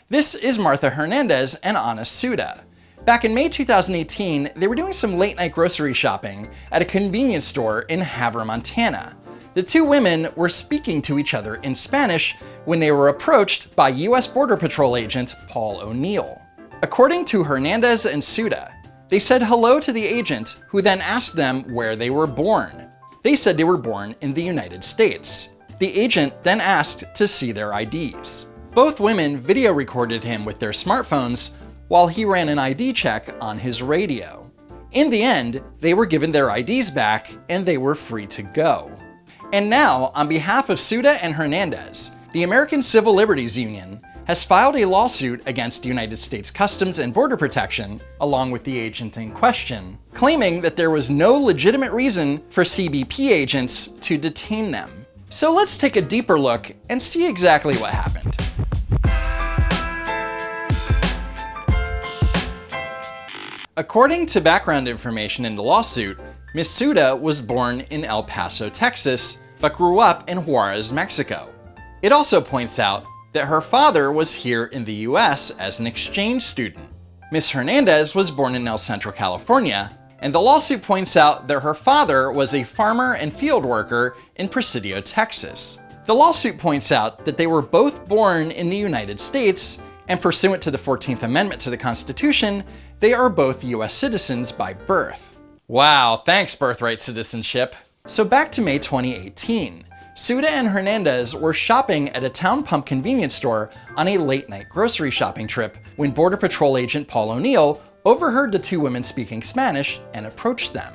This is Martha Hernandez and Ana Suda. Back in May 2018, they were doing some late night grocery shopping at a convenience store in Havre, Montana. The two women were speaking to each other in Spanish when they were approached by U.S. Border Patrol agent Paul O'Neill. According to Hernandez and Suda, they said hello to the agent, who then asked them where they were born. They said they were born in the United States. The agent then asked to see their IDs. Both women video recorded him with their smartphones while he ran an ID check on his radio. In the end, they were given their IDs back and they were free to go. And now, on behalf of Suda and Hernandez, the American Civil Liberties Union has filed a lawsuit against United States Customs and Border Protection, along with the agent in question, claiming that there was no legitimate reason for CBP agents to detain them. So let's take a deeper look and see exactly what happened. According to background information in the lawsuit, Ms. Suda was born in El Paso, Texas, but grew up in Juarez, Mexico. It also points out that her father was here in the US as an exchange student. Ms. Hernandez was born in El Centro, California, and the lawsuit points out that her father was a farmer and field worker in Presidio, Texas. The lawsuit points out that they were both born in the United States, and pursuant to the 14th Amendment to the Constitution, they are both US citizens by birth. Wow, thanks birthright citizenship. So back to May 2018. Suda and Hernandez were shopping at a Town Pump convenience store on a late night grocery shopping trip when Border Patrol agent Paul O'Neill overheard the two women speaking Spanish and approached them.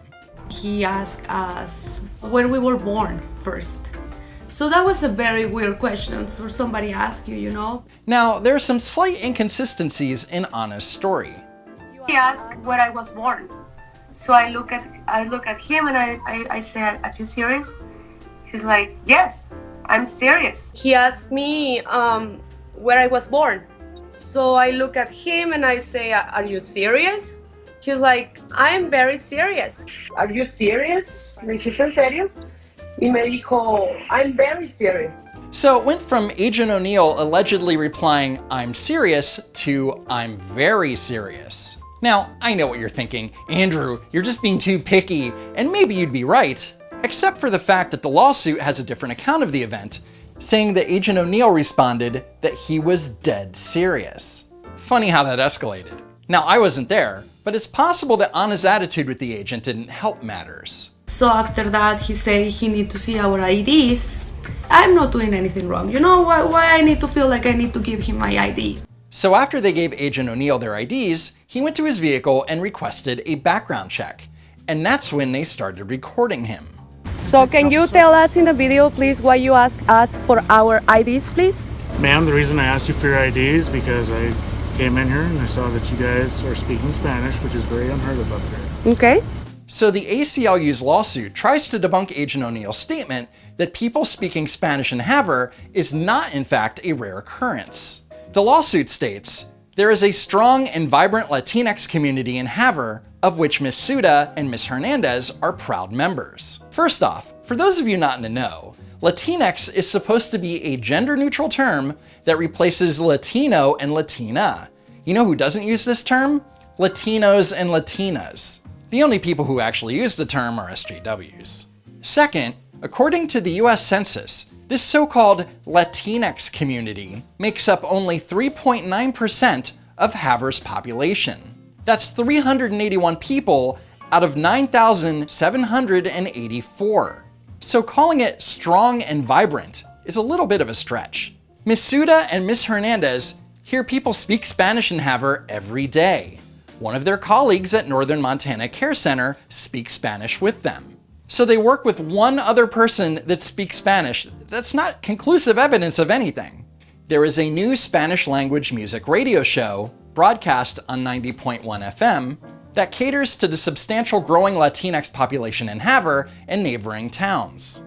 He asked us when we were born first. So that was a very weird question for somebody ask you, you know? Now, there are some slight inconsistencies in Ana's story. He asked when I was born. So I look at him and I said, "Are you serious?" He's like, "Yes, I'm serious." He asked me where I was born. So I look at him and I say, "Are you serious?" He's like, "I'm very serious." "Are you serious?" Me dije, ¿en serio? Y me dijo, "I'm very serious." So it went from Agent O'Neill allegedly replying, "I'm serious," to "I'm very serious." Now, I know what you're thinking. Andrew, you're just being too picky, and maybe you'd be right. Except for the fact that the lawsuit has a different account of the event, saying that Agent O'Neill responded that he was dead serious. Funny how that escalated. Now, I wasn't there, but it's possible that Ana's attitude with the agent didn't help matters. So after that, he said he need to see our IDs. I'm not doing anything wrong. You know why I need to feel like I need to give him my ID? So after they gave Agent O'Neill their IDs, he went to his vehicle and requested a background check. And that's when they started recording him. So can you tell us in the video, please, why you asked us for our IDs, please? Ma'am, the reason I asked you for your ID is because I came in here and I saw that you guys are speaking Spanish, which is very unheard of up here. Okay. So the ACLU's lawsuit tries to debunk Agent O'Neill's statement that people speaking Spanish in Havre is not in fact a rare occurrence. The lawsuit states, there is a strong and vibrant Latinx community in Havre, of which Ms. Suda and Ms. Hernandez are proud members. First off, for those of you not in the know, Latinx is supposed to be a gender-neutral term that replaces Latino and Latina. You know who doesn't use this term? Latinos and Latinas. The only people who actually use the term are SJWs. Second, according to the US Census, this so-called Latinx community makes up only 3.9% of Havre's population. That's 381 people out of 9,784. So calling it strong and vibrant is a little bit of a stretch. Ms. Suda and Ms. Hernandez hear people speak Spanish in Havre every day. One of their colleagues at Northern Montana Care Center speaks Spanish with them. So they work with one other person that speaks Spanish. That's not conclusive evidence of anything. There is a new Spanish language music radio show broadcast on 90.1 FM that caters to the substantial growing Latinx population in Havre and neighboring towns.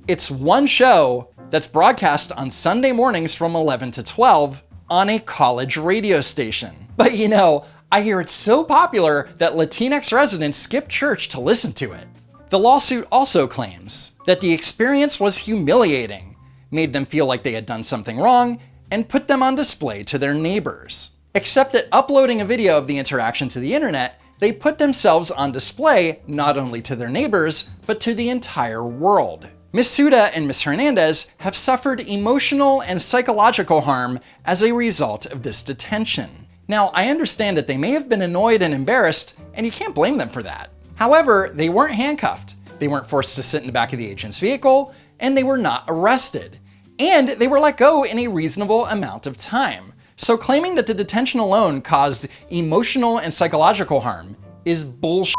It's one show that's broadcast on Sunday mornings from 11 to 12 on a college radio station. But you know, I hear it's so popular that Latinx residents skip church to listen to it. The lawsuit also claims that the experience was humiliating, made them feel like they had done something wrong, and put them on display to their neighbors. Except that uploading a video of the interaction to the internet, they put themselves on display not only to their neighbors, but to the entire world. Ms. Suda and Ms. Hernandez have suffered emotional and psychological harm as a result of this detention. Now, I understand that they may have been annoyed and embarrassed, and you can't blame them for that. However, they weren't handcuffed, they weren't forced to sit in the back of the agent's vehicle, and they were not arrested. And they were let go in a reasonable amount of time. So claiming that the detention alone caused emotional and psychological harm is bullshit.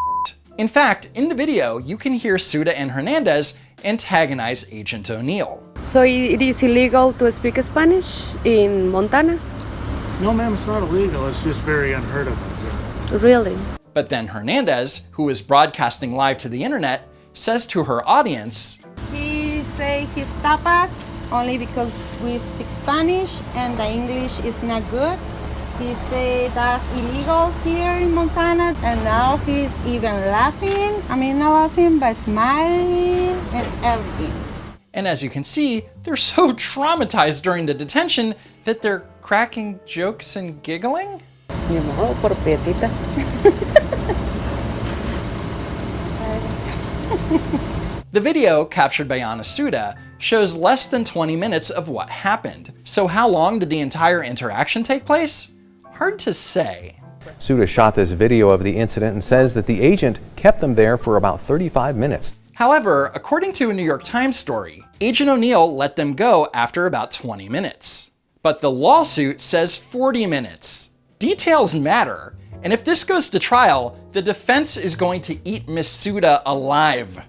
In fact, in the video, you can hear Suda and Hernandez antagonize Agent O'Neill. So it is illegal to speak Spanish in Montana? No, ma'am, it's not illegal. It's just very unheard of. Really? But then Hernandez, who is broadcasting live to the internet, says to her audience, He say he stop us only because we speak Spanish and the English is not good. He say that's illegal here in Montana, and now he's even laughing. I mean, not laughing, but smiling and everything. and as you can see, they're so traumatized during the detention that they're cracking jokes and giggling? Ni modo, por prietita. The video, captured by Ana Suda, shows less than 20 minutes of what happened. So how long did the entire interaction take place? Hard to say. Suda shot this video of the incident and says that the agent kept them there for about 35 minutes. However, according to a New York Times story, Agent O'Neill let them go after about 20 minutes. But the lawsuit says 40 minutes. Details matter, and if this goes to trial, the defense is going to eat Miss Suda alive.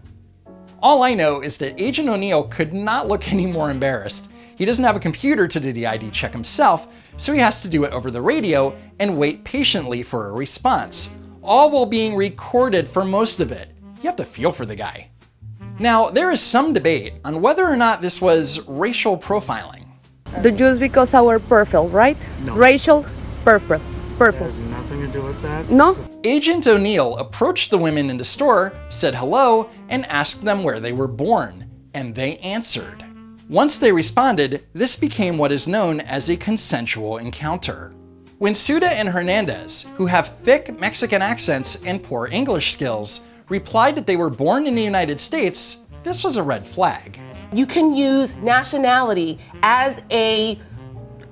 All I know is that Agent O'Neill could not look any more embarrassed. He doesn't have a computer to do the ID check himself, so he has to do it over the radio and wait patiently for a response, all while being recorded for most of it. You have to feel for the guy. Now, there is some debate on whether or not this was racial profiling. The Jews because our purple, right? No. Racial purple. It Purple. has nothing to do with that. No? Agent O'Neill approached the women in the store, said hello, and asked them where they were born, and they answered. Once they responded, this became what is known as a consensual encounter. When Suda and Hernandez, who have thick Mexican accents and poor English skills, replied that they were born in the United States, this was a red flag. You can use nationality as a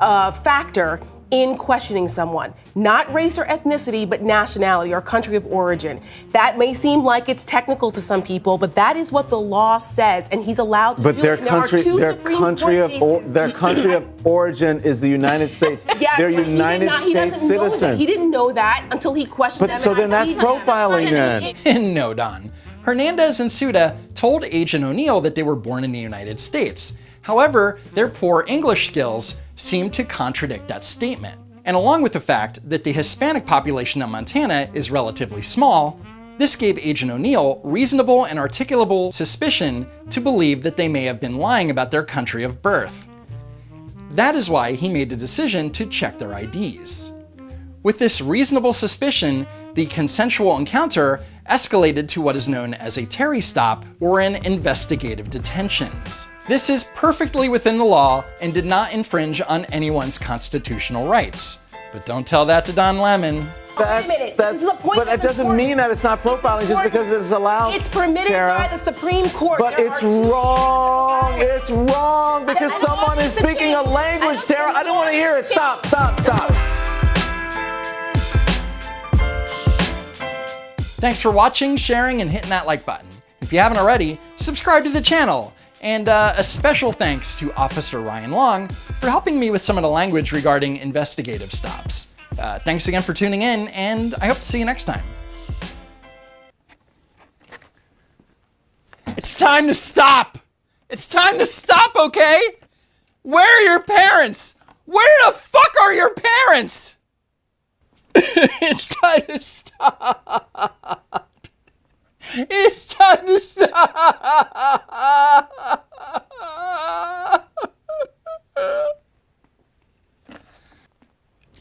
factor in questioning someone. Not race or ethnicity, but nationality or country of origin. That may seem like it's technical to some people, but that is what the law says, and he's allowed to do it. And Their country of origin is the United States. Yes, They're but United States citizens. He didn't know that until he questioned them. But so then that's profiling then. No, Don. Hernandez and Suda told Agent O'Neill that they were born in the United States. However, their poor English skills seemed to contradict that statement. And along with the fact that the Hispanic population of Montana is relatively small, this gave Agent O'Neill reasonable and articulable suspicion to believe that they may have been lying about their country of birth. That is why he made the decision to check their IDs. With this reasonable suspicion, the consensual encounter escalated to what is known as a Terry stop or an investigative detention. This is perfectly within the law and did not infringe on anyone's constitutional rights. But don't tell that to Don Lemon. But that doesn't mean that it's not profiling just because it's allowed. It's permitted Tara. by the Supreme Court. But it's wrong. It's wrong because someone is speaking a language, Tara. I don't want to hear it. Stop. Thanks for watching, sharing, and hitting that like button. If you haven't already, subscribe to the channel. And a special thanks to Officer Ryan Long for helping me with some of the language regarding investigative stops. Thanks again for tuning in, and I hope to see you next time. It's time to stop! It's time to stop, okay? Where are your parents? Where the fuck are your parents? It's time to stop. It's time to stop.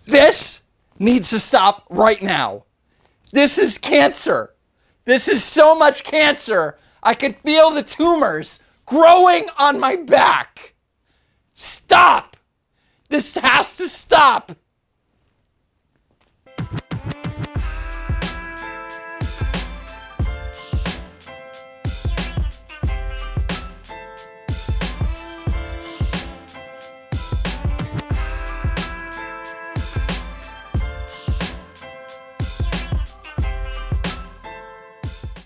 This needs to stop right now. This is cancer. This is so much cancer. I could feel the tumors growing on my back. Stop. This has to stop.